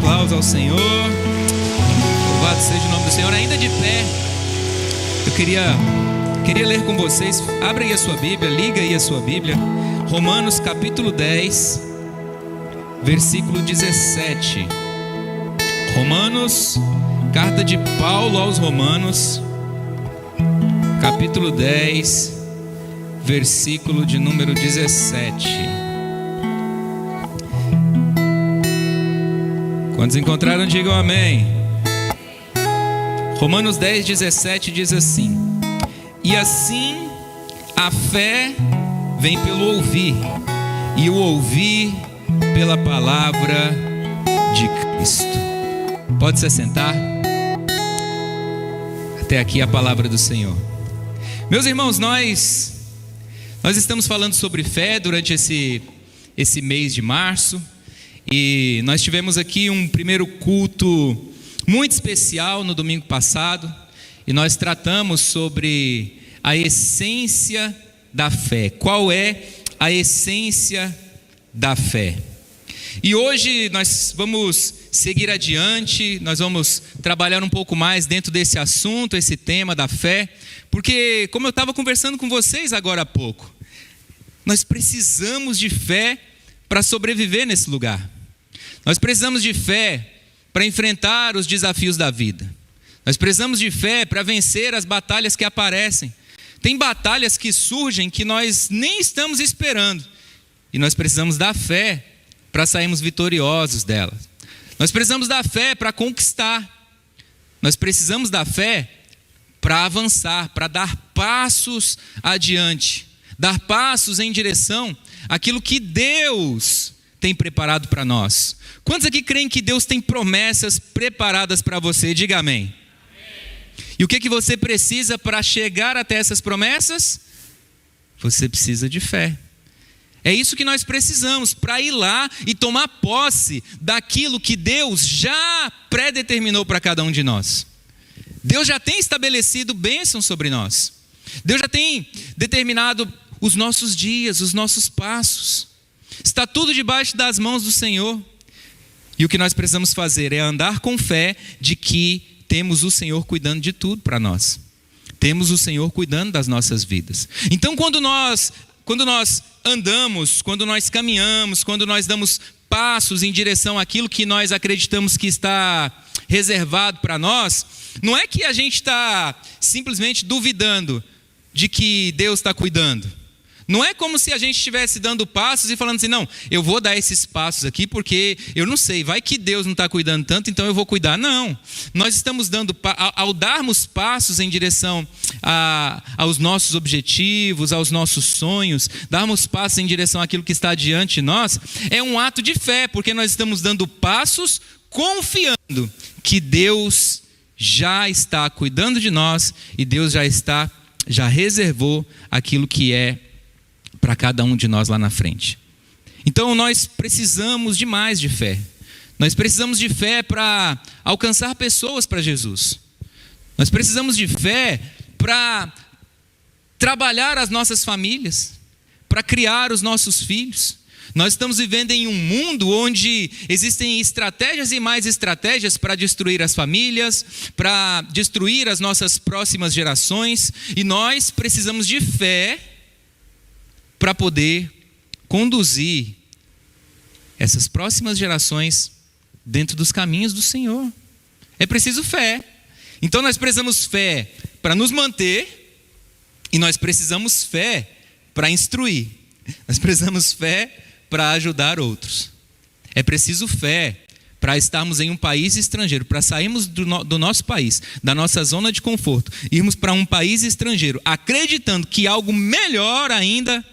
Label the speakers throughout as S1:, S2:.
S1: aplauso ao Senhor. Louvado seja o nome do Senhor. Ainda de pé, eu queria ler com vocês. Abra aí a sua Bíblia, liga aí a sua Bíblia. Romanos capítulo 10, versículo 17. Romanos, carta de Paulo aos Romanos, capítulo 10, versículo de número 17. Quantos encontraram, digam amém. Romanos 10, 17 diz assim: e assim a fé vem pelo ouvir, e o ouvir pela palavra de Cristo. Pode se assentar. Até aqui a palavra do Senhor. Meus irmãos, nós estamos falando sobre fé durante esse mês de março. E nós tivemos aqui um primeiro culto muito especial no domingo passado. E nós tratamos sobre a essência da fé. Qual é a essência da fé? E hoje nós vamos seguir adiante, nós vamos trabalhar um pouco mais dentro desse assunto, esse tema da fé. Porque, como eu estava conversando com vocês agora há pouco, nós precisamos de fé para sobreviver nesse lugar. Nós precisamos de fé para enfrentar os desafios da vida. Nós precisamos de fé para vencer as batalhas que aparecem. Tem batalhas que surgem que nós nem estamos esperando. E nós precisamos da fé para sairmos vitoriosos delas. Nós precisamos da fé para conquistar. Nós precisamos da fé para avançar, para dar passos adiante. Dar passos em direção àquilo que Deus tem preparado para nós. Quantos aqui creem que Deus tem promessas preparadas para você? Diga amém. E o que você precisa para chegar até essas promessas? Você precisa de fé. É isso que nós precisamos para ir lá e tomar posse daquilo que Deus já predeterminou para cada um de nós. Deus já tem estabelecido bênçãos sobre nós. Deus já tem determinado os nossos dias, os nossos passos. Está tudo debaixo das mãos do Senhor. E o que nós precisamos fazer é andar com fé de que temos o Senhor cuidando de tudo para nós. Temos o Senhor cuidando das nossas vidas. Então quando nós andamos, quando nós caminhamos, quando nós damos passos em direção àquilo que nós acreditamos que está reservado para nós, não é que a gente está simplesmente duvidando de que Deus está cuidando. Não é como se a gente estivesse dando passos e falando assim, não, eu vou dar esses passos aqui porque eu não sei, vai que Deus não está cuidando tanto, então eu vou cuidar. Não, nós estamos dando, ao darmos passos em direção aos nossos objetivos, aos nossos sonhos, darmos passos em direção àquilo que está diante de nós, é um ato de fé, porque nós estamos dando passos confiando que Deus já está cuidando de nós e Deus já reservou aquilo que é para cada um de nós lá na frente. Então nós precisamos demais de fé. Nós precisamos de fé para alcançar pessoas para Jesus. Nós precisamos de fé para trabalhar as nossas famílias, para criar os nossos filhos. Nós estamos vivendo em um mundo onde existem estratégias e mais estratégias para destruir as famílias, para destruir as nossas próximas gerações. E nós precisamos de fé para poder conduzir essas próximas gerações dentro dos caminhos do Senhor. É preciso fé. Então nós precisamos fé para nos manter e nós precisamos fé para instruir. Nós precisamos fé para ajudar outros. É preciso fé para estarmos em um país estrangeiro, para sairmos do nosso país, da nossa zona de conforto, irmos para um país estrangeiro, acreditando que algo melhor ainda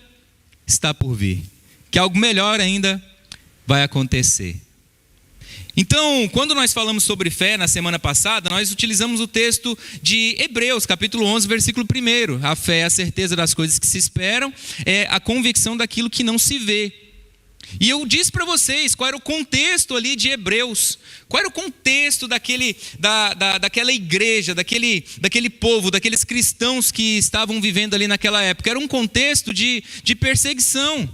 S1: está por vir, que algo melhor ainda vai acontecer. Então, quando nós falamos sobre fé na semana passada, nós utilizamos o texto de Hebreus, capítulo 11, versículo 1. A fé é a certeza das coisas que se esperam, é a convicção daquilo que não se vê. E eu disse para vocês qual era o contexto ali de Hebreus, qual era o contexto daquela igreja, daquele povo, daqueles cristãos que estavam vivendo ali naquela época. Era um contexto de perseguição.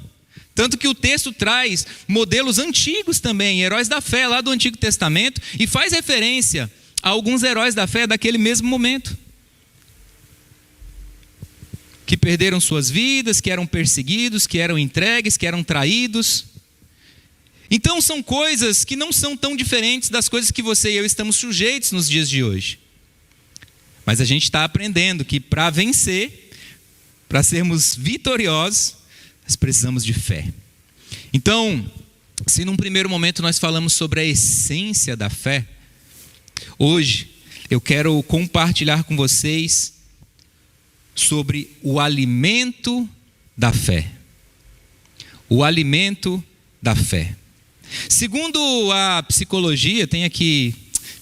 S1: Tanto que o texto traz modelos antigos também, heróis da fé lá do Antigo Testamento, e faz referência a alguns heróis da fé daquele mesmo momento, que perderam suas vidas, que eram perseguidos, que eram entregues, que eram traídos. Então são coisas que não são tão diferentes das coisas que você e eu estamos sujeitos nos dias de hoje. Mas a gente está aprendendo que para vencer, para sermos vitoriosos, nós precisamos de fé. Então, se num primeiro momento nós falamos sobre a essência da fé, hoje eu quero compartilhar com vocês sobre o alimento da fé. O alimento da fé. Segundo a psicologia, tem aqui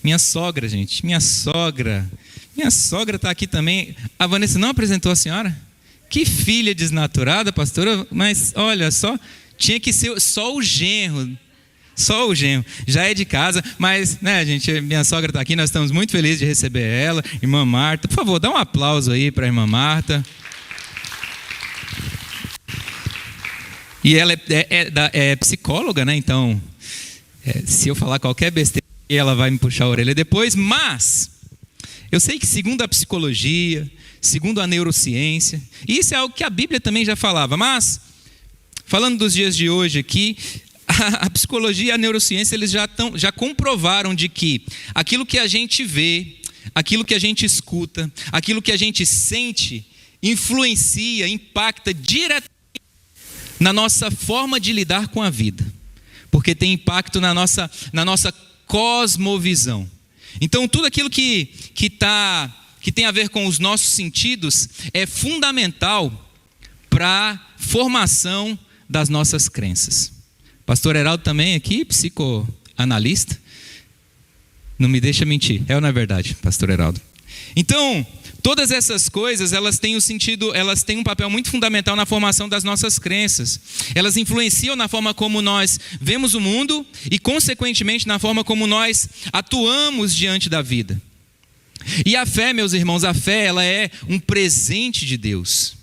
S1: minha sogra, gente. Minha sogra está aqui também. A Vanessa não apresentou a senhora? Que filha desnaturada, pastora. Mas olha só, tinha que ser só o genro. Só o genro. Já é de casa, mas, né, gente, minha sogra está aqui, nós estamos muito felizes de receber ela. Irmã Marta, por favor, dá um aplauso aí para a irmã Marta. E ela é psicóloga, né? Então, se eu falar qualquer besteira, ela vai me puxar a orelha depois. Mas eu sei que segundo a psicologia, segundo a neurociência, e isso é algo que a Bíblia também já falava, mas falando dos dias de hoje aqui, a psicologia e a neurociência eles já comprovaram de que aquilo que a gente vê, aquilo que a gente escuta, aquilo que a gente sente, influencia, impacta diretamente na nossa forma de lidar com a vida, porque tem impacto na nossa cosmovisão. Então tudo aquilo que tem a ver com os nossos sentidos é fundamental para a formação das nossas crenças. Pastor Heraldo também aqui, psicoanalista, não me deixa mentir, é ou não é verdade, pastor Heraldo? Então, todas essas coisas, elas têm um papel muito fundamental na formação das nossas crenças. Elas influenciam na forma como nós vemos o mundo e, consequentemente, na forma como nós atuamos diante da vida. E a fé, meus irmãos, a fé, ela é um presente de Deus.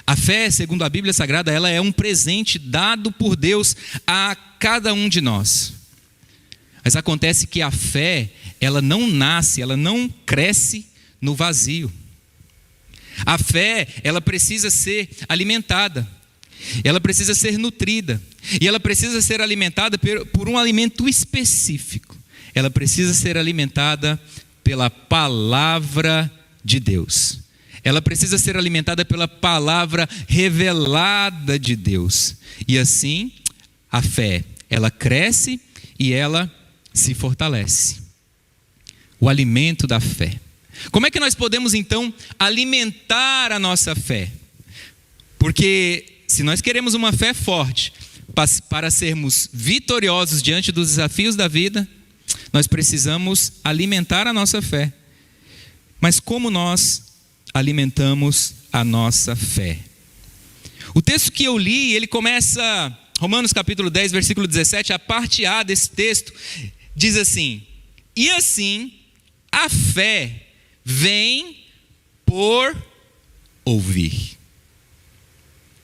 S1: A fé, segundo a Bíblia Sagrada, ela é um presente dado por Deus a cada um de nós. Mas acontece que a fé, ela não nasce, ela não cresce no vazio. A fé, ela precisa ser alimentada, ela precisa ser nutrida, e ela precisa ser alimentada por um alimento específico. Ela precisa ser alimentada pela palavra de Deus. Ela precisa ser alimentada pela palavra revelada de Deus. E assim, a fé, ela cresce e ela se fortalece. O alimento da fé. Como é que nós podemos então alimentar a nossa fé? Porque se nós queremos uma fé forte para sermos vitoriosos diante dos desafios da vida, nós precisamos alimentar a nossa fé. Mas como nós alimentamos a nossa fé? O texto que eu li, ele começa, Romanos capítulo 10, versículo 17, a parte A desse texto, diz assim: e assim, a fé vem por ouvir.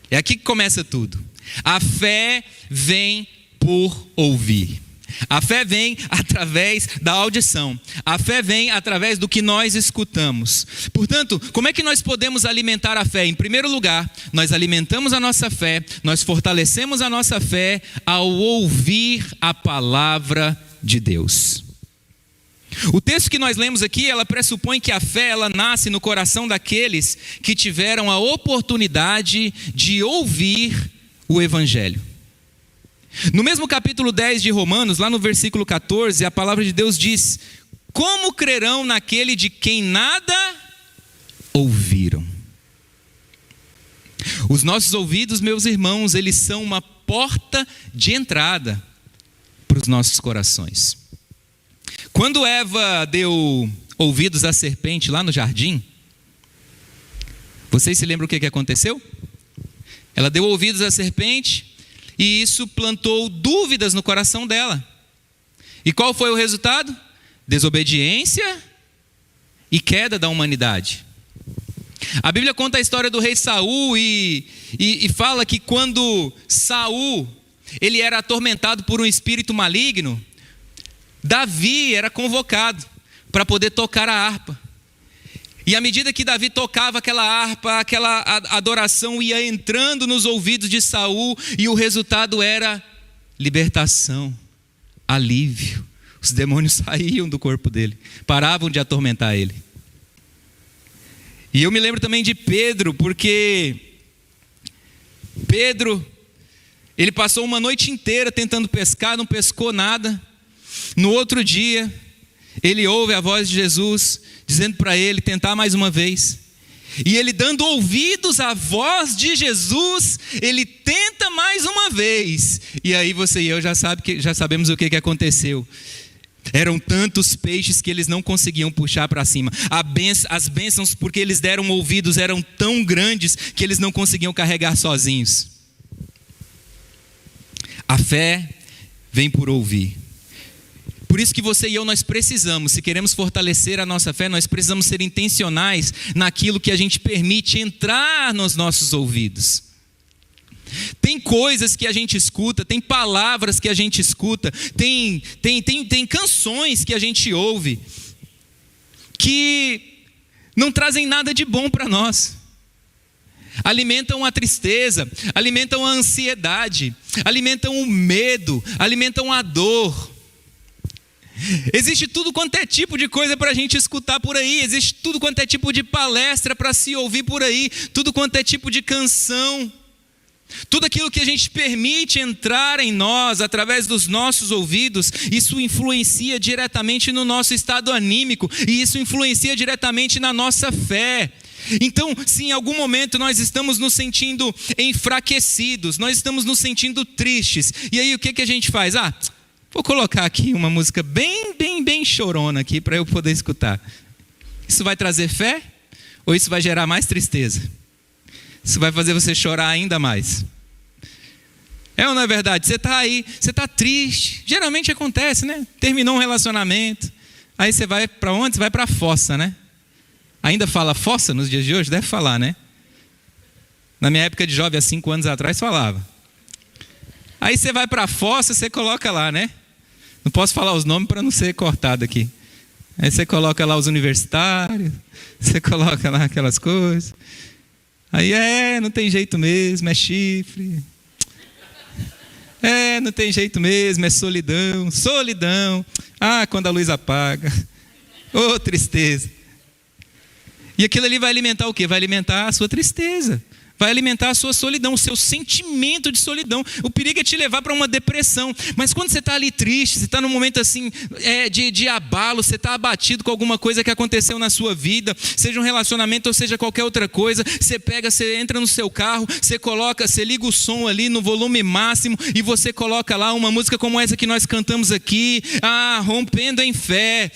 S1: É aqui que começa tudo. A fé vem por ouvir. A fé vem através da audição. A fé vem através do que nós escutamos. Portanto, como é que nós podemos alimentar a fé? Em primeiro lugar, nós alimentamos a nossa fé, nós fortalecemos a nossa fé ao ouvir a palavra de Deus. O texto que nós lemos aqui, ela pressupõe que a fé, ela nasce no coração daqueles que tiveram a oportunidade de ouvir o Evangelho. No mesmo capítulo 10 de Romanos, lá no versículo 14, a palavra de Deus diz: como crerão naquele de quem nada ouviram? Os nossos ouvidos, meus irmãos, eles são uma porta de entrada para os nossos corações. Quando Eva deu ouvidos à serpente lá no jardim, vocês se lembram o que aconteceu? Ela deu ouvidos à serpente e isso plantou dúvidas no coração dela. E qual foi o resultado? Desobediência e queda da humanidade. A Bíblia conta a história do rei Saul e fala que quando Saul ele era atormentado por um espírito maligno, Davi era convocado para poder tocar a harpa. E à medida que Davi tocava aquela harpa, aquela adoração ia entrando nos ouvidos de Saul, e o resultado era libertação, alívio. Os demônios saíam do corpo dele, paravam de atormentar ele. E eu me lembro também de Pedro, porque Pedro, ele passou uma noite inteira tentando pescar, não pescou nada. No outro dia, ele ouve a voz de Jesus dizendo para ele tentar mais uma vez. E ele, dando ouvidos à voz de Jesus, ele tenta mais uma vez. E aí você e eu já sabemos o que aconteceu. Eram tantos peixes que eles não conseguiam puxar para cima. As bênçãos, porque eles deram ouvidos, eram tão grandes que eles não conseguiam carregar sozinhos. A fé vem por ouvir. Por isso que você e eu, nós precisamos, se queremos fortalecer a nossa fé, nós precisamos ser intencionais naquilo que a gente permite entrar nos nossos ouvidos. Tem coisas que a gente escuta, tem palavras que a gente escuta, tem canções que a gente ouve, que não trazem nada de bom para nós. Alimentam a tristeza, alimentam a ansiedade, alimentam o medo, alimentam a dor. Existe tudo quanto é tipo de coisa para a gente escutar por aí, existe tudo quanto é tipo de palestra para se ouvir por aí, tudo quanto é tipo de canção. Tudo aquilo que a gente permite entrar em nós através dos nossos ouvidos, isso influencia diretamente no nosso estado anímico, e isso influencia diretamente na nossa fé. Então, se em algum momento nós estamos nos sentindo enfraquecidos, nós estamos nos sentindo tristes, e aí o que a gente faz? Vou colocar aqui uma música bem chorona aqui para eu poder escutar. Isso vai trazer fé ou isso vai gerar mais tristeza? Isso vai fazer você chorar ainda mais. É ou não é verdade? Você está aí, você está triste. Geralmente acontece, né? Terminou um relacionamento. Aí você vai para onde? Você vai para a fossa, né? Ainda fala fossa nos dias de hoje? Deve falar, né? Na minha época de jovem, há 5 anos atrás, falava. Aí você vai para a fossa, você coloca lá, né? Não posso falar os nomes para não ser cortado aqui. Aí você coloca lá os universitários, você coloca lá aquelas coisas. Aí não tem jeito mesmo, é chifre. Não tem jeito mesmo, é solidão. Quando a luz apaga. Tristeza. E aquilo ali vai alimentar o quê? Vai alimentar a sua tristeza. Vai alimentar a sua solidão, o seu sentimento de solidão. O perigo é te levar para uma depressão. Mas quando você está ali triste, você está num momento assim de abalo, você está abatido com alguma coisa que aconteceu na sua vida, seja um relacionamento ou seja qualquer outra coisa, você entra no seu carro, você liga o som ali no volume máximo e você coloca lá uma música como essa que nós cantamos aqui, rompendo em fé.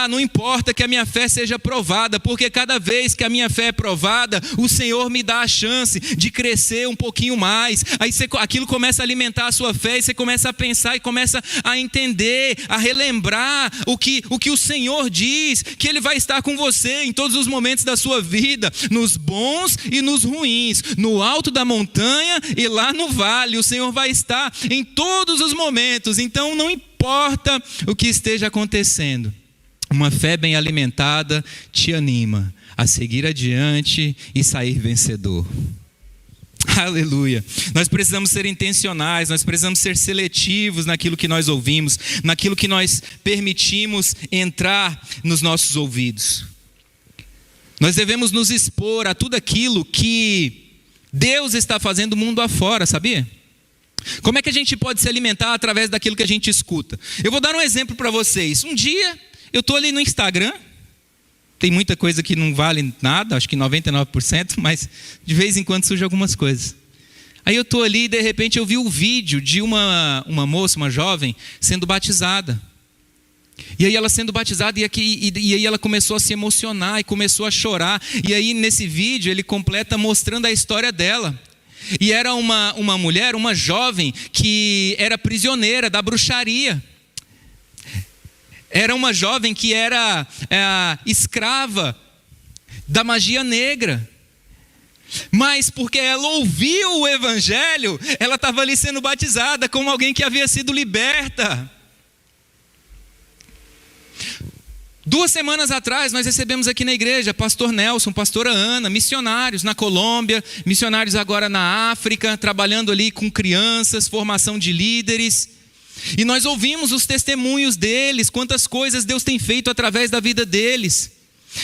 S1: Não importa que a minha fé seja provada, porque cada vez que a minha fé é provada, o Senhor me dá a chance de crescer um pouquinho mais. Aí aquilo começa a alimentar a sua fé, e você começa a pensar e começa a entender, a relembrar o que o Senhor diz, que Ele vai estar com você em todos os momentos da sua vida, nos bons e nos ruins, no alto da montanha e lá no vale. O Senhor vai estar em todos os momentos. Então não importa o que esteja acontecendo, uma fé bem alimentada te anima a seguir adiante e sair vencedor. Aleluia. Nós precisamos ser intencionais, nós precisamos ser seletivos naquilo que nós ouvimos, naquilo que nós permitimos entrar nos nossos ouvidos. Nós devemos nos expor a tudo aquilo que Deus está fazendo mundo afora, sabia? Como é que a gente pode se alimentar através daquilo que a gente escuta? Eu vou dar um exemplo para vocês. Um dia eu estou ali no Instagram. Tem muita coisa que não vale nada, acho que 99%, mas de vez em quando surgem algumas coisas. Aí eu estou ali e de repente eu vi o vídeo de uma moça, uma jovem, sendo batizada. E aí ela sendo batizada, e aí ela começou a se emocionar e começou a chorar. E aí nesse vídeo ele completa mostrando a história dela. E era uma mulher, uma jovem, que era prisioneira da bruxaria. Era uma jovem que era escrava da magia negra. Mas porque ela ouviu o evangelho, ela estava ali sendo batizada como alguém que havia sido liberta. 2 semanas atrás nós recebemos aqui na igreja pastor Nelson, pastora Ana, missionários na Colômbia, missionários agora na África, trabalhando ali com crianças, formação de líderes. E nós ouvimos os testemunhos deles, quantas coisas Deus tem feito através da vida deles.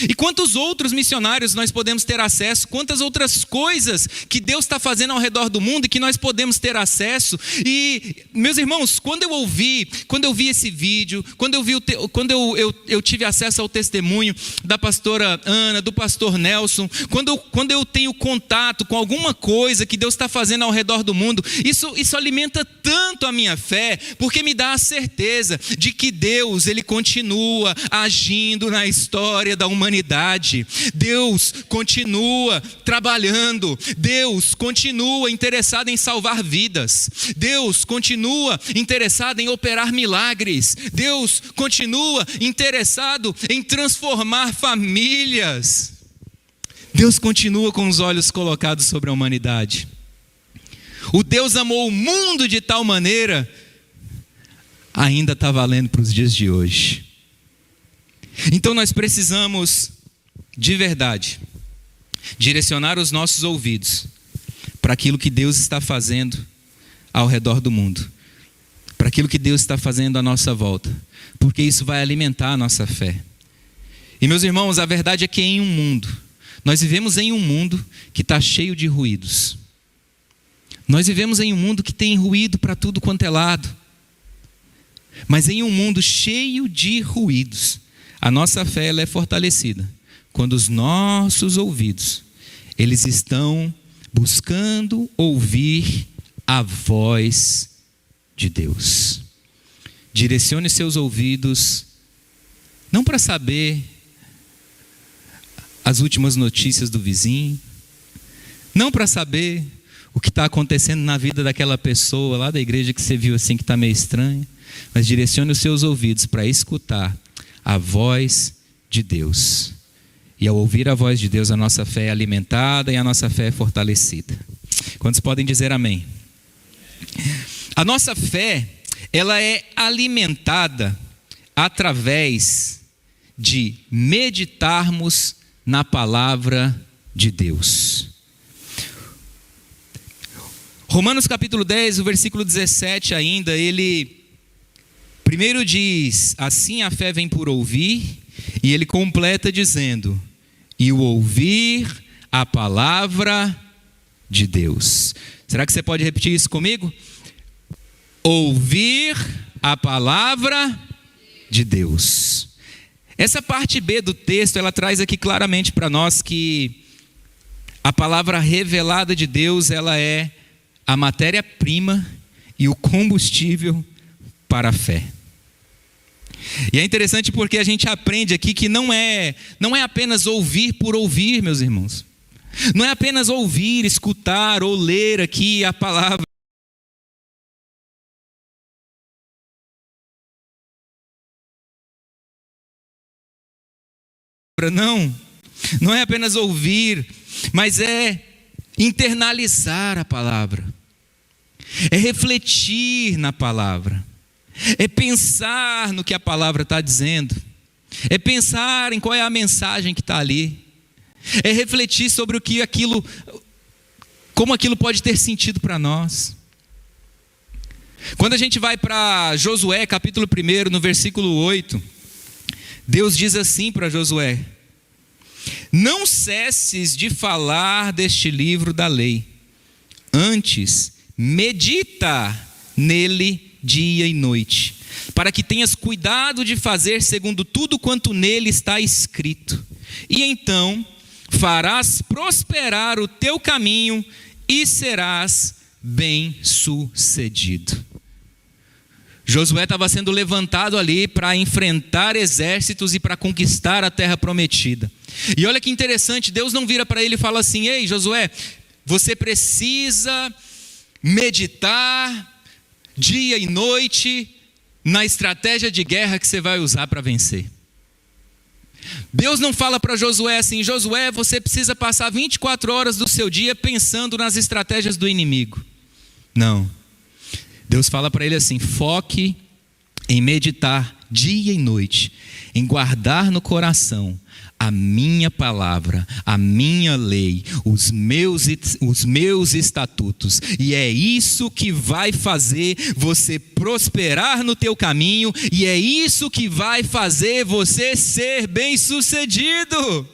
S1: E quantos outros missionários nós podemos ter acesso, quantas outras coisas que Deus está fazendo ao redor do mundo e que nós podemos ter acesso. E, meus irmãos, quando eu vi esse vídeo, quando eu tive acesso ao testemunho da pastora Ana, do pastor Nelson, quando eu tenho contato com alguma coisa que Deus está fazendo ao redor do mundo, isso alimenta tanto a minha fé, porque me dá a certeza de que Deus, Ele continua agindo na história da humanidade. Deus continua trabalhando, Deus continua interessado em salvar vidas, Deus continua interessado em operar milagres, Deus continua interessado em transformar famílias, Deus continua com os olhos colocados sobre a humanidade. O Deus amou o mundo de tal maneira, ainda está valendo para os dias de hoje. Então nós precisamos, de verdade, direcionar os nossos ouvidos para aquilo que Deus está fazendo ao redor do mundo, para aquilo que Deus está fazendo à nossa volta, porque isso vai alimentar a nossa fé. E meus irmãos, a verdade é que nós vivemos em um mundo que está cheio de ruídos. Nós vivemos em um mundo que tem ruído para tudo quanto é lado. Mas em um mundo cheio de ruídos, a nossa fé ela é fortalecida quando os nossos ouvidos, eles estão buscando ouvir a voz de Deus. Direcione seus ouvidos, não para saber as últimas notícias do vizinho, não para saber o que está acontecendo na vida daquela pessoa lá da igreja que você viu assim que está meio estranha, mas direcione os seus ouvidos para escutar a voz de Deus. E ao ouvir a voz de Deus, a nossa fé é alimentada e a nossa fé é fortalecida. Quantos podem dizer amém? A nossa fé, ela é alimentada através de meditarmos na palavra de Deus. Romanos capítulo 10, o versículo 17 ainda, ele primeiro diz, assim a fé vem por ouvir, e ele completa dizendo, e o ouvir a palavra de Deus. Será que você pode repetir isso comigo? Ouvir a palavra de Deus. Essa parte B do texto, ela traz aqui claramente para nós que a palavra revelada de Deus, ela é a matéria-prima e o combustível para a fé. E é interessante porque a gente aprende aqui que não é apenas ouvir por ouvir, meus irmãos. Não é apenas ouvir, escutar ou ler aqui a palavra. Não é apenas ouvir, mas é internalizar a palavra. É refletir na palavra. É pensar no que a palavra está dizendo. É pensar em qual é a mensagem que está ali. É refletir sobre como aquilo pode ter sentido para nós. Quando a gente vai para Josué, capítulo 1, no versículo 8, Deus diz assim para Josué: não cesses de falar deste livro da lei, antes medita nele dia e noite, para que tenhas cuidado de fazer segundo tudo quanto nele está escrito, e então farás prosperar o teu caminho e serás bem-sucedido. Josué estava sendo levantado ali para enfrentar exércitos e para conquistar a terra prometida. E olha que interessante, Deus não vira para ele e fala assim: ei Josué, você precisa meditar dia e noite na estratégia de guerra que você vai usar para vencer. Deus não fala para Josué assim: Josué, você precisa passar 24 horas do seu dia pensando nas estratégias do inimigo. Não. Deus fala para ele assim: foque em meditar dia e noite, em guardar no coração a minha palavra, a minha lei, os meus estatutos. E é isso que vai fazer você prosperar no teu caminho, e é isso que vai fazer você ser bem-sucedido.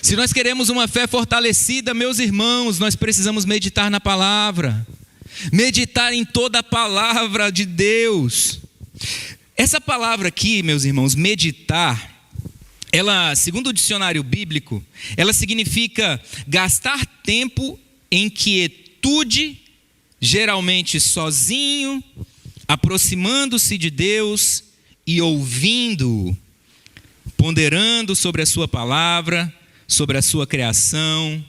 S1: Se nós queremos uma fé fortalecida, meus irmãos, nós precisamos meditar na palavra, meditar em toda a palavra de Deus. Essa palavra aqui, meus irmãos, meditar, ela, segundo o dicionário bíblico, ela significa gastar tempo em quietude, geralmente sozinho, aproximando-se de Deus e ouvindo-o, ponderando sobre a sua palavra, sobre a sua criação,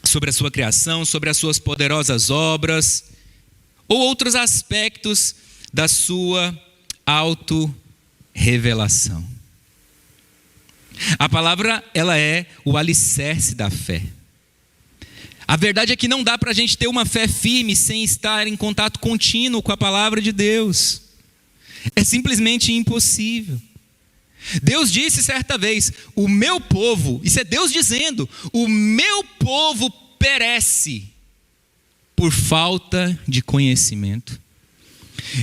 S1: sobre as suas poderosas obras, ou outros aspectos da sua auto-revelação. A palavra, ela é o alicerce da fé. A verdade é que não dá para a gente ter uma fé firme sem estar em contato contínuo com a palavra de Deus. É simplesmente impossível. Deus disse certa vez: o meu povo, isso é Deus dizendo, o meu povo perece por falta de conhecimento.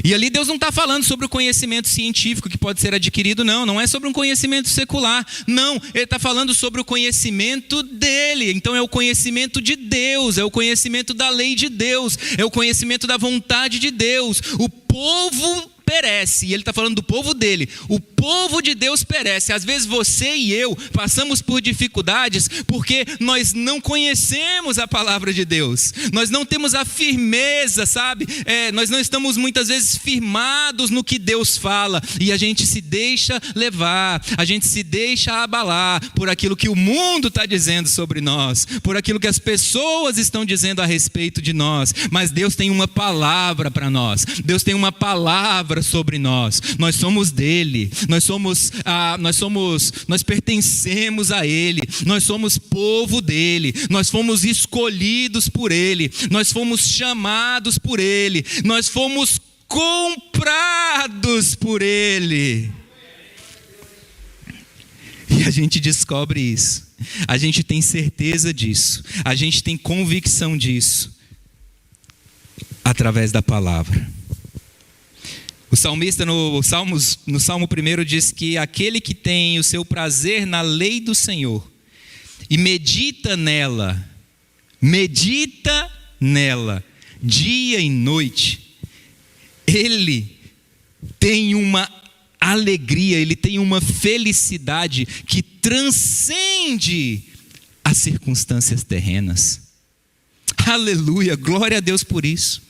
S1: E ali Deus não está falando sobre o conhecimento científico que pode ser adquirido, não é sobre um conhecimento secular, não, Ele está falando sobre o conhecimento dele. Então é o conhecimento de Deus, é o conhecimento da lei de Deus, é o conhecimento da vontade de Deus. O povo perece, e ele está falando do povo dele. O povo de Deus perece. Às vezes você e eu passamos por dificuldades porque nós não conhecemos a palavra de Deus, nós não temos a firmeza, sabe? Nós não estamos muitas vezes firmados no que Deus fala, e a gente se deixa levar, a gente se deixa abalar por aquilo que o mundo está dizendo sobre nós, por aquilo que as pessoas estão dizendo a respeito de nós. Mas Deus tem uma palavra para nós, Deus tem uma palavra sobre nós. Nós somos dele, nós pertencemos a ele, nós somos povo dele, nós fomos escolhidos por ele, nós fomos chamados por ele, nós fomos comprados por ele. E a gente descobre isso, a gente tem certeza disso, a gente tem convicção disso através da palavra. O salmista no Salmo 1 diz que aquele que tem o seu prazer na lei do Senhor e medita nela dia e noite, ele tem uma alegria, ele tem uma felicidade que transcende as circunstâncias terrenas. Aleluia, glória a Deus por isso.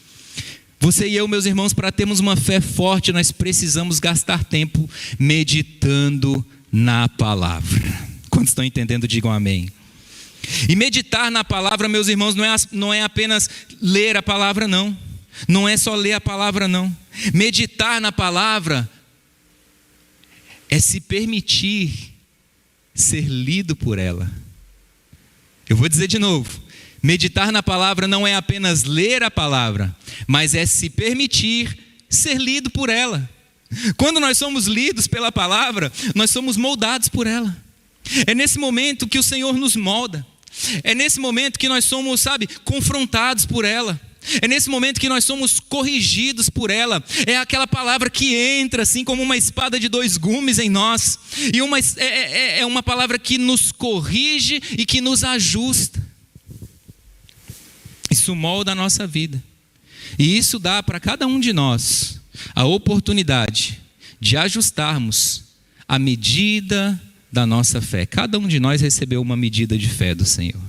S1: Você e eu, meus irmãos, para termos uma fé forte, nós precisamos gastar tempo meditando na palavra. Quantos estão entendendo, digam amém. E meditar na palavra, meus irmãos, não é apenas ler a palavra, não. Não é só ler a palavra, não. Meditar na palavra é se permitir ser lido por ela. Eu vou dizer de novo. Meditar na palavra não é apenas ler a palavra, mas é se permitir ser lido por ela. Quando nós somos lidos pela palavra, nós somos moldados por ela. É nesse momento que o Senhor nos molda. É nesse momento que nós somos, confrontados por ela. É nesse momento que nós somos corrigidos por ela. É aquela palavra que entra assim como uma espada de dois gumes em nós. E é uma palavra que nos corrige e que nos ajusta. Isso molda a nossa vida. E isso dá para cada um de nós a oportunidade de ajustarmos a medida da nossa fé. Cada um de nós recebeu uma medida de fé do Senhor.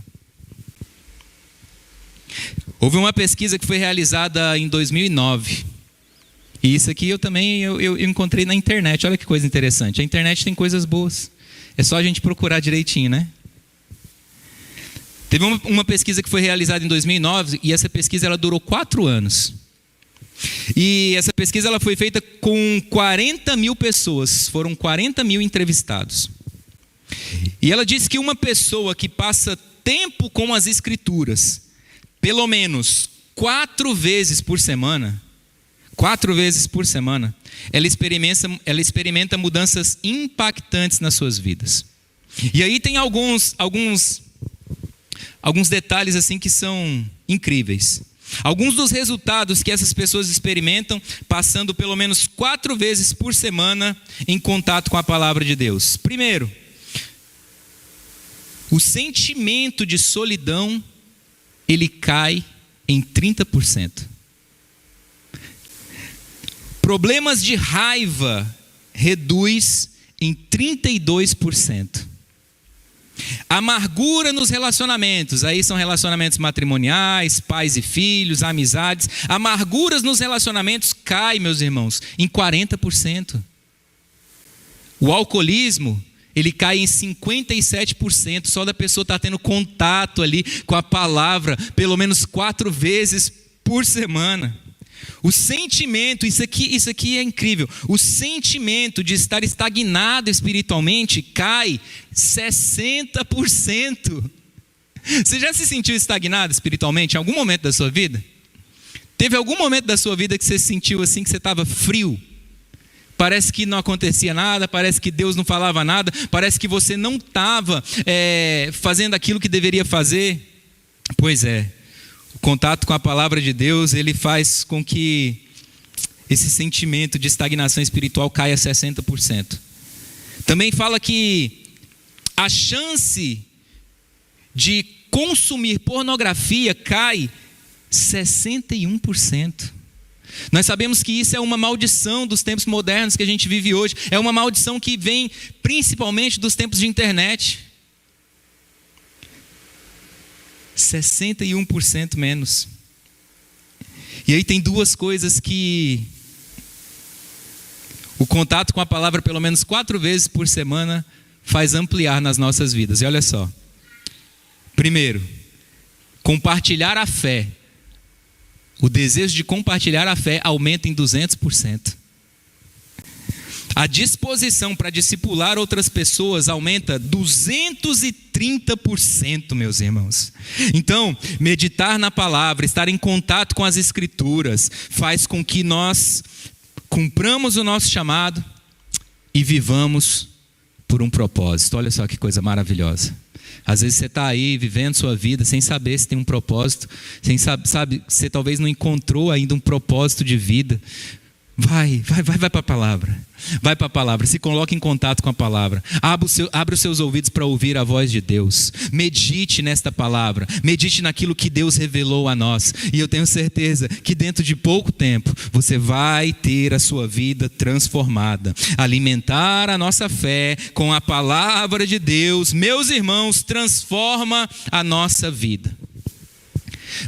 S1: Houve uma pesquisa que foi realizada em 2009. E isso aqui eu encontrei na internet. Olha que coisa interessante. A internet tem coisas boas. É só a gente procurar direitinho, né? Teve uma pesquisa que foi realizada em 2009 e essa pesquisa ela durou 4 anos. E essa pesquisa ela foi feita com 40 mil pessoas, foram 40 mil entrevistados. E ela disse que uma pessoa que passa tempo com as Escrituras, pelo menos 4 vezes por semana, ela experimenta mudanças impactantes nas suas vidas. E aí tem alguns detalhes assim que são incríveis. Alguns dos resultados que essas pessoas experimentam passando pelo menos 4 vezes por semana em contato com a palavra de Deus. Primeiro, o sentimento de solidão, ele cai em 30%. Problemas de raiva reduz em 32%. Amargura nos relacionamentos, aí são relacionamentos matrimoniais, pais e filhos, amizades. Amarguras nos relacionamentos cai, meus irmãos, em 40%. O alcoolismo, ele cai em 57%, só da pessoa estar tendo contato ali com a palavra, pelo menos 4 vezes por semana. O sentimento, isso aqui é incrível, o sentimento de estar estagnado espiritualmente cai 60%. Você já se sentiu estagnado espiritualmente em algum momento da sua vida? Teve algum momento da sua vida que você se sentiu assim, que você estava frio? Parece que não acontecia nada, parece que Deus não falava nada, parece que você não estava fazendo aquilo que deveria fazer. Pois é, o contato com a palavra de Deus, ele faz com que esse sentimento de estagnação espiritual caia 60%. Também fala que a chance de consumir pornografia cai 61%. Nós sabemos que isso é uma maldição dos tempos modernos que a gente vive hoje. É uma maldição que vem principalmente dos tempos de internet. 61% menos. E aí tem 2 coisas que o contato com a palavra pelo menos 4 vezes por semana faz ampliar nas nossas vidas. E olha só. Primeiro, compartilhar a fé. O desejo de compartilhar a fé aumenta em 200%. A disposição para discipular outras pessoas aumenta 230%, meus irmãos. Então, meditar na palavra, estar em contato com as Escrituras, faz com que nós cumpramos o nosso chamado e vivamos por um propósito. Olha só que coisa maravilhosa. Às vezes você está aí vivendo sua vida sem saber se tem um propósito, sem sabe, você talvez não encontrou ainda um propósito de vida. Vai para a palavra. Vai para a palavra, se coloque em contato com a palavra. Abra os seus ouvidos para ouvir a voz de Deus. Medite nesta palavra. Medite naquilo que Deus revelou a nós. E eu tenho certeza que dentro de pouco tempo você vai ter a sua vida transformada. Alimentar a nossa fé com a palavra de Deus, meus irmãos, transforma a nossa vida.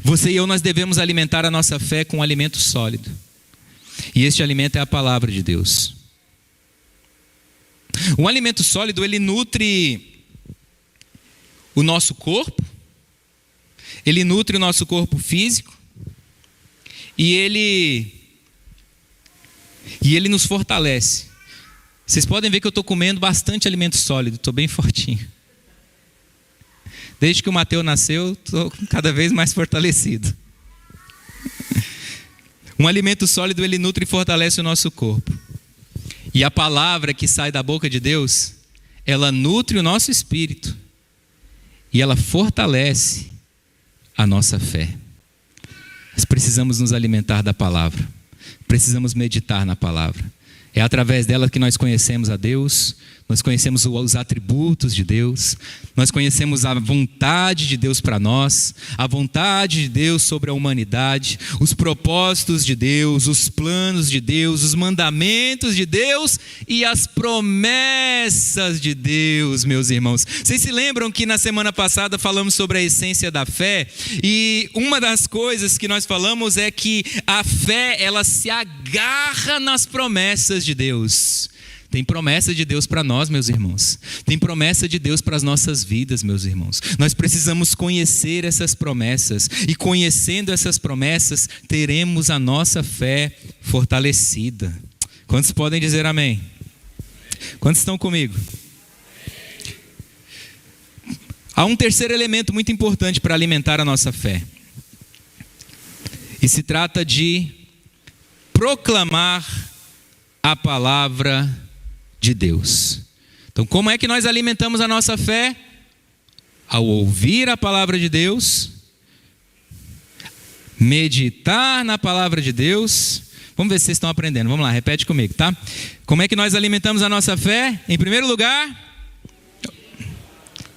S1: Você e eu, nós devemos alimentar a nossa fé com um alimento sólido. E este alimento é a palavra de Deus. Um alimento sólido, ele nutre o nosso corpo, ele nutre o nosso corpo físico, e ele nos fortalece. Vocês podem ver que eu estou comendo bastante alimento sólido, estou bem fortinho. Desde que o Mateus nasceu, estou cada vez mais fortalecido. Um alimento sólido, ele nutre e fortalece o nosso corpo. E a palavra que sai da boca de Deus, ela nutre o nosso espírito. E ela fortalece a nossa fé. Nós precisamos nos alimentar da palavra. Precisamos meditar na palavra. É através dela que nós conhecemos a Deus, nós conhecemos os atributos de Deus, nós conhecemos a vontade de Deus para nós, a vontade de Deus sobre a humanidade, os propósitos de Deus, os planos de Deus, os mandamentos de Deus e as promessas de Deus, meus irmãos. Vocês se lembram que na semana passada falamos sobre a essência da fé? E uma das coisas que nós falamos é que a fé, ela se agarra nas promessas de Deus. Tem promessa de Deus para nós, meus irmãos. Tem promessa de Deus para as nossas vidas, meus irmãos. Nós precisamos conhecer essas promessas. E conhecendo essas promessas, teremos a nossa fé fortalecida. Quantos podem dizer amém? Quantos estão comigo? Há um terceiro elemento muito importante para alimentar a nossa fé. E se trata de proclamar a palavra de Deus. Então, como é que nós alimentamos a nossa fé? Ao ouvir a palavra de Deus, meditar na palavra de Deus. Vamos ver se vocês estão aprendendo. Vamos lá, repete comigo, tá? Como é que nós alimentamos a nossa fé? Em primeiro lugar,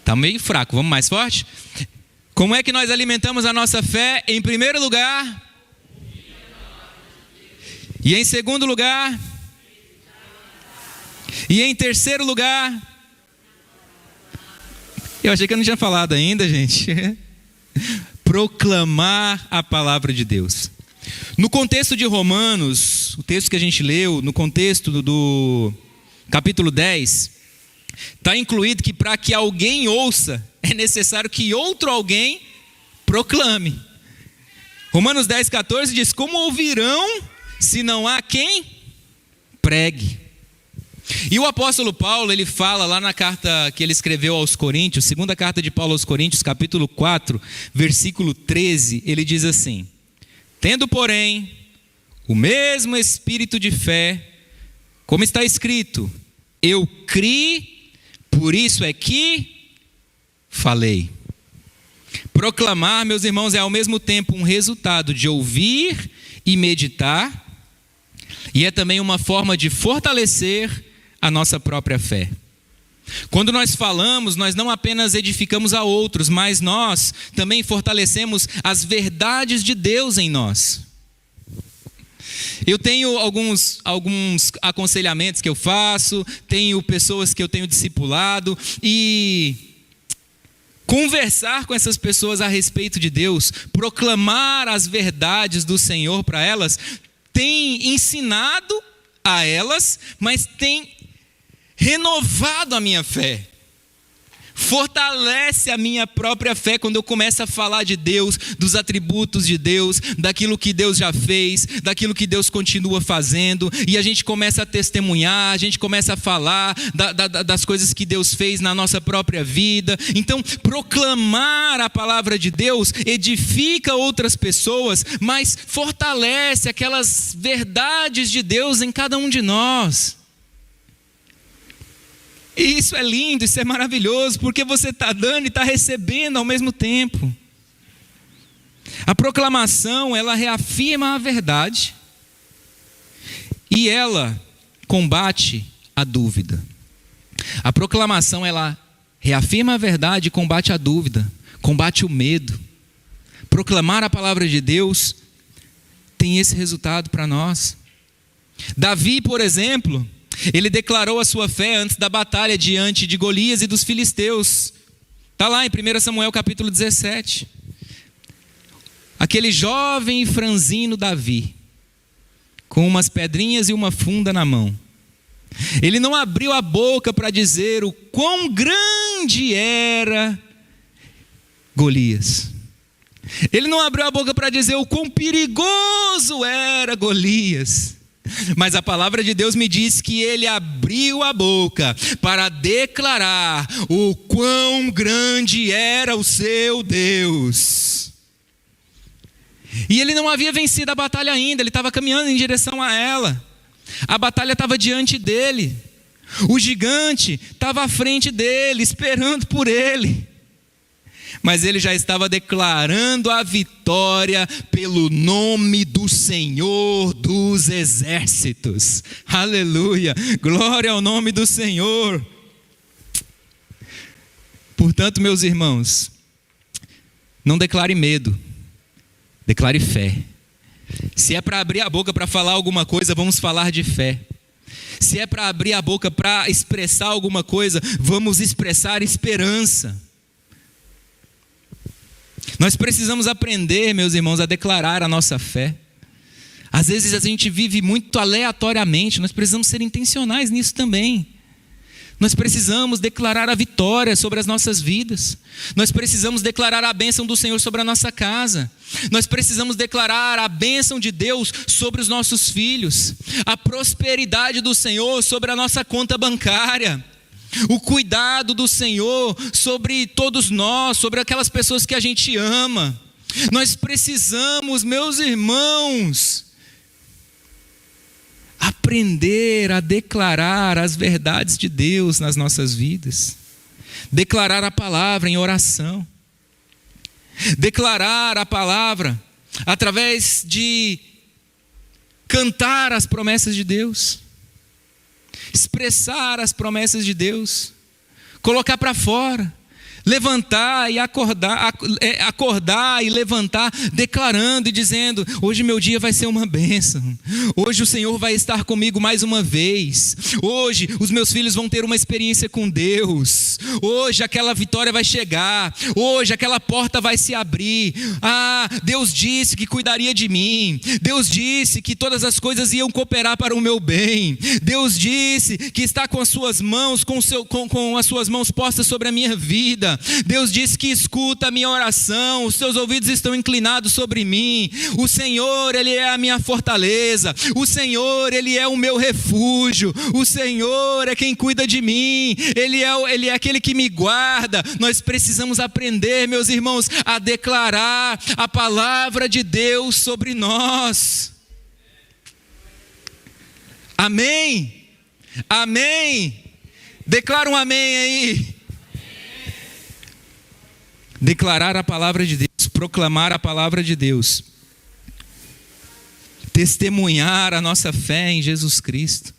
S1: tá meio fraco, vamos mais forte? Como é que nós alimentamos a nossa fé? Em primeiro lugar, e em segundo lugar, e em terceiro lugar, eu achei que eu não tinha falado ainda, gente. Proclamar a palavra de Deus. No contexto de Romanos, o texto que a gente leu, no contexto do capítulo 10, está incluído que para que alguém ouça, é necessário que outro alguém proclame. Romanos 10, 14 diz: como ouvirão se não há quem pregue? E o apóstolo Paulo, ele fala lá na carta que ele escreveu aos Coríntios, segunda carta de Paulo aos Coríntios, capítulo 4, versículo 13, ele diz assim: tendo, porém, o mesmo espírito de fé, como está escrito, eu criei, por isso é que falei. Proclamar, meus irmãos, é ao mesmo tempo um resultado de ouvir e meditar, e é também uma forma de fortalecer a nossa própria fé. Quando nós falamos, nós não apenas edificamos a outros, mas nós também fortalecemos as verdades de Deus em nós. Eu tenho alguns aconselhamentos que eu faço, tenho pessoas que eu tenho discipulado, e conversar com essas pessoas a respeito de Deus, proclamar as verdades do Senhor para elas, tem ensinado a elas, mas tem renovado a minha fé. Fortalece a minha própria fé quando eu começo a falar de Deus, dos atributos de Deus, daquilo que Deus já fez, daquilo que Deus continua fazendo, e a gente começa a testemunhar, a gente começa a falar das coisas que Deus fez na nossa própria vida. Então, proclamar a palavra de Deus edifica outras pessoas, mas fortalece aquelas verdades de Deus em cada um de nós. E isso é lindo, isso é maravilhoso, porque você está dando e está recebendo ao mesmo tempo. A proclamação, ela reafirma a verdade e ela combate a dúvida. A proclamação, ela reafirma a verdade e combate a dúvida, combate o medo. Proclamar a palavra de Deus tem esse resultado para nós. Davi, por exemplo, ele declarou a sua fé antes da batalha diante de Golias e dos filisteus. Está lá em 1 Samuel capítulo 17. Aquele jovem e franzino Davi, com umas pedrinhas e uma funda na mão. Ele não abriu a boca para dizer o quão grande era Golias. Ele não abriu a boca para dizer o quão perigoso era Golias. Mas a palavra de Deus me diz que ele abriu a boca para declarar o quão grande era o seu Deus. E ele não havia vencido a batalha ainda, ele estava caminhando em direção a ela. A batalha estava diante dele. O gigante estava à frente dele, esperando por ele. Mas ele já estava declarando a vitória pelo nome do Senhor dos exércitos. Aleluia, glória ao nome do Senhor. Portanto, meus irmãos, não declare medo, declare fé. Se é para abrir a boca para falar alguma coisa, vamos falar de fé. Se é para abrir a boca para expressar alguma coisa, vamos expressar esperança. Nós precisamos aprender, meus irmãos, a declarar a nossa fé, Às vezes a gente vive muito aleatoriamente, nós precisamos ser intencionais nisso também. Nós precisamos declarar a vitória sobre as nossas vidas. Nós precisamos declarar a bênção do Senhor sobre a nossa casa. Nós precisamos declarar a bênção de Deus sobre os nossos filhos. A prosperidade do Senhor sobre a nossa conta bancária. O cuidado do Senhor sobre todos nós, sobre aquelas pessoas que a gente ama. Nós precisamos, meus irmãos, aprender a declarar as verdades de Deus nas nossas vidas. Declarar a palavra em oração. Declarar a palavra através de cantar as promessas de Deus. Expressar as promessas de Deus. Colocar para fora. Levantar e acordar e levantar, declarando e dizendo: hoje meu dia vai ser uma bênção, hoje o Senhor vai estar comigo mais uma vez, hoje os meus filhos vão ter uma experiência com Deus, hoje aquela vitória vai chegar, hoje aquela porta vai se abrir. Deus disse que cuidaria de mim, Deus disse que todas as coisas iam cooperar para o meu bem, Deus disse que está com as suas mãos, com as suas mãos postas sobre a minha vida. Deus disse que escuta a minha oração, os seus ouvidos estão inclinados sobre mim. O Senhor, Ele é a minha fortaleza, o Senhor, Ele é o meu refúgio, o Senhor é quem cuida de mim, Ele é aquele que me guarda. Nós precisamos aprender, meus irmãos, a declarar a palavra de Deus sobre nós. Amém? Amém? Declara um amém aí. Declarar a palavra de Deus, proclamar a palavra de Deus, testemunhar a nossa fé em Jesus Cristo.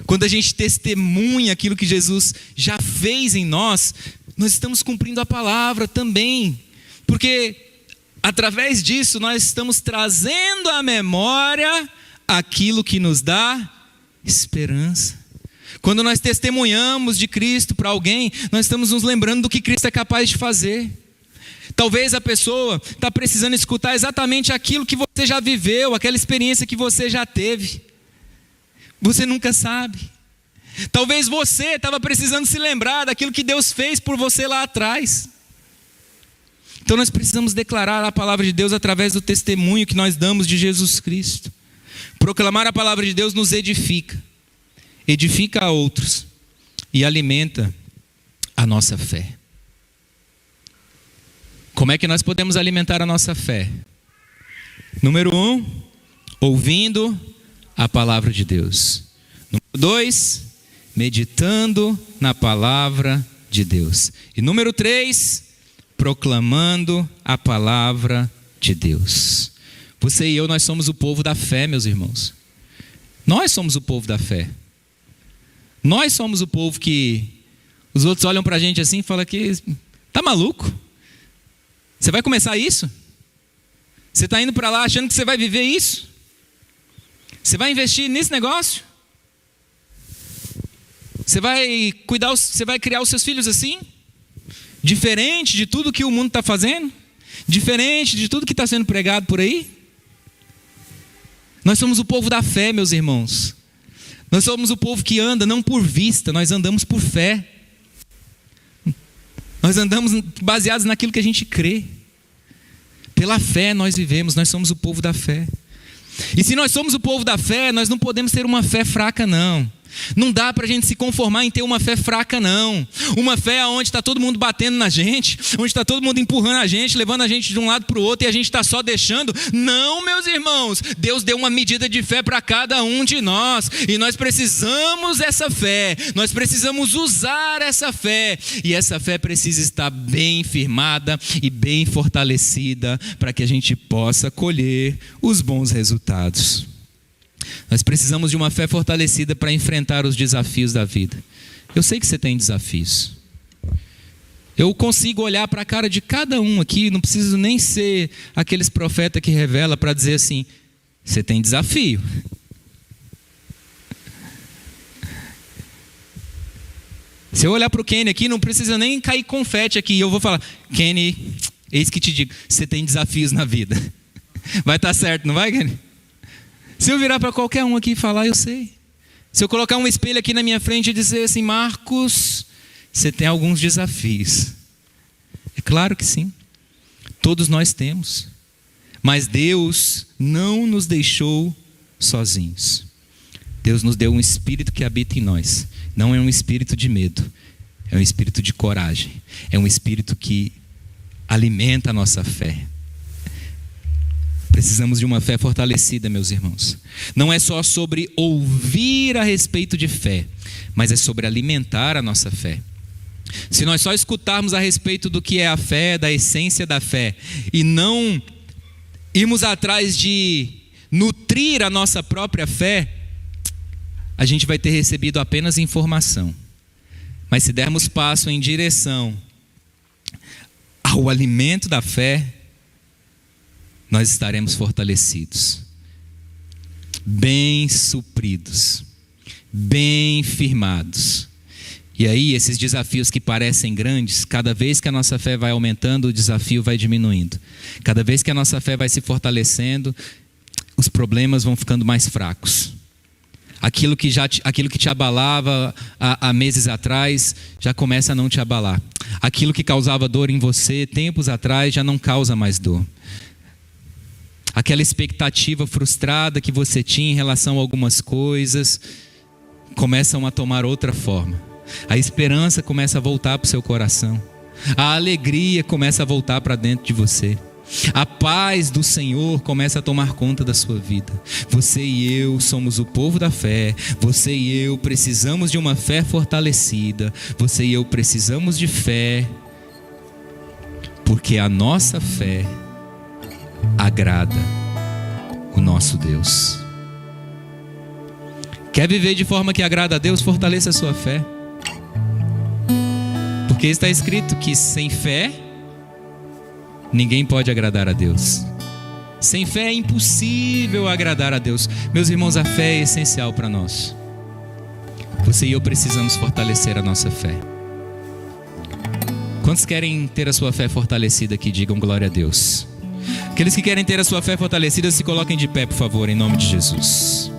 S1: Quando a gente testemunha aquilo que Jesus já fez em nós, nós estamos cumprindo a palavra também, porque através disso nós estamos trazendo à memória aquilo que nos dá esperança. Quando nós testemunhamos de Cristo para alguém, nós estamos nos lembrando do que Cristo é capaz de fazer. Talvez a pessoa está precisando escutar exatamente aquilo que você já viveu, aquela experiência que você já teve. Você nunca sabe. Talvez você estava precisando se lembrar daquilo que Deus fez por você lá atrás. Então nós precisamos declarar a palavra de Deus através do testemunho que nós damos de Jesus Cristo. Proclamar a palavra de Deus nos edifica a outros e alimenta a nossa fé. Como é que nós podemos alimentar a nossa fé? Número 1, ouvindo a palavra de Deus. Número 2, meditando na palavra de Deus. E número 3, proclamando a palavra de Deus. Você e eu, nós somos o povo da fé, meus irmãos. Nós somos o povo da fé. Nós somos o povo que os outros olham para a gente assim e falam que tá maluco? Você vai começar isso? Você está indo para lá achando que você vai viver isso? Você vai investir nesse negócio? Você vai criar os seus filhos assim? Diferente de tudo que o mundo está fazendo? Diferente de tudo que está sendo pregado por aí? Nós somos o povo da fé, meus irmãos. Nós somos o povo que anda não por vista, nós andamos por fé. Nós andamos baseados naquilo que a gente crê. Pela fé nós vivemos, nós somos o povo da fé. E se nós somos o povo da fé, nós não podemos ter uma fé fraca, não. Não dá para a gente se conformar em ter uma fé fraca, não. Uma fé onde está todo mundo batendo na gente, onde está todo mundo empurrando a gente, levando a gente de um lado para o outro e a gente está só deixando. Não, meus irmãos, Deus deu uma medida de fé para cada um de nós e nós precisamos dessa fé, nós precisamos usar essa fé e essa fé precisa estar bem firmada e bem fortalecida para que a gente possa colher os bons resultados. Nós precisamos de uma fé fortalecida para enfrentar os desafios da vida. Eu sei que você tem desafios. Eu consigo olhar para a cara de cada um aqui, não preciso nem ser aqueles profetas que revela para dizer assim, você tem desafio. Se eu olhar para o Kenny aqui, não precisa nem cair confete aqui. Eu vou falar, Kenny, eis que te digo, você tem desafios na vida. Vai estar certo, não vai, Kenny? Se eu virar para qualquer um aqui e falar, eu sei. Se eu colocar um espelho aqui na minha frente e dizer assim, Marcos, você tem alguns desafios. É claro que sim. Todos nós temos. Mas Deus não nos deixou sozinhos. Deus nos deu um espírito que habita em nós. Não é um espírito de medo. É um espírito de coragem. É um espírito que alimenta a nossa fé. Precisamos de uma fé fortalecida, meus irmãos. Não é só sobre ouvir a respeito de fé, mas é sobre alimentar a nossa fé. Se nós só escutarmos a respeito do que é a fé, da essência da fé, e não irmos atrás de nutrir a nossa própria fé, a gente vai ter recebido apenas informação. Mas se dermos passo em direção ao alimento da fé, nós estaremos fortalecidos, bem supridos, bem firmados. E aí esses desafios que parecem grandes, cada vez que a nossa fé vai aumentando, o desafio vai diminuindo. Cada vez que a nossa fé vai se fortalecendo, os problemas vão ficando mais fracos. Aquilo que te abalava há meses atrás, já começa a não te abalar. Aquilo que causava dor em você tempos atrás, já não causa mais dor. Aquela expectativa frustrada que você tinha em relação a algumas coisas, começam a tomar outra forma. A esperança começa a voltar para o seu coração. A alegria começa a voltar para dentro de você. A paz do Senhor começa a tomar conta da sua vida. Você e eu somos o povo da fé. Você e eu precisamos de uma fé fortalecida. Você e eu precisamos de fé, porque a nossa fé agrada o nosso Deus. Quer viver de forma que agrada a Deus? Fortaleça a sua fé. Porque está escrito que sem fé ninguém pode agradar a Deus. Sem fé é impossível agradar a Deus. Meus irmãos, a fé é essencial para nós. Você e eu precisamos fortalecer a nossa fé. Quantos querem ter a sua fé fortalecida aqui? Digam glória a Deus. Aqueles que querem ter a sua fé fortalecida, se coloquem de pé, por favor, em nome de Jesus.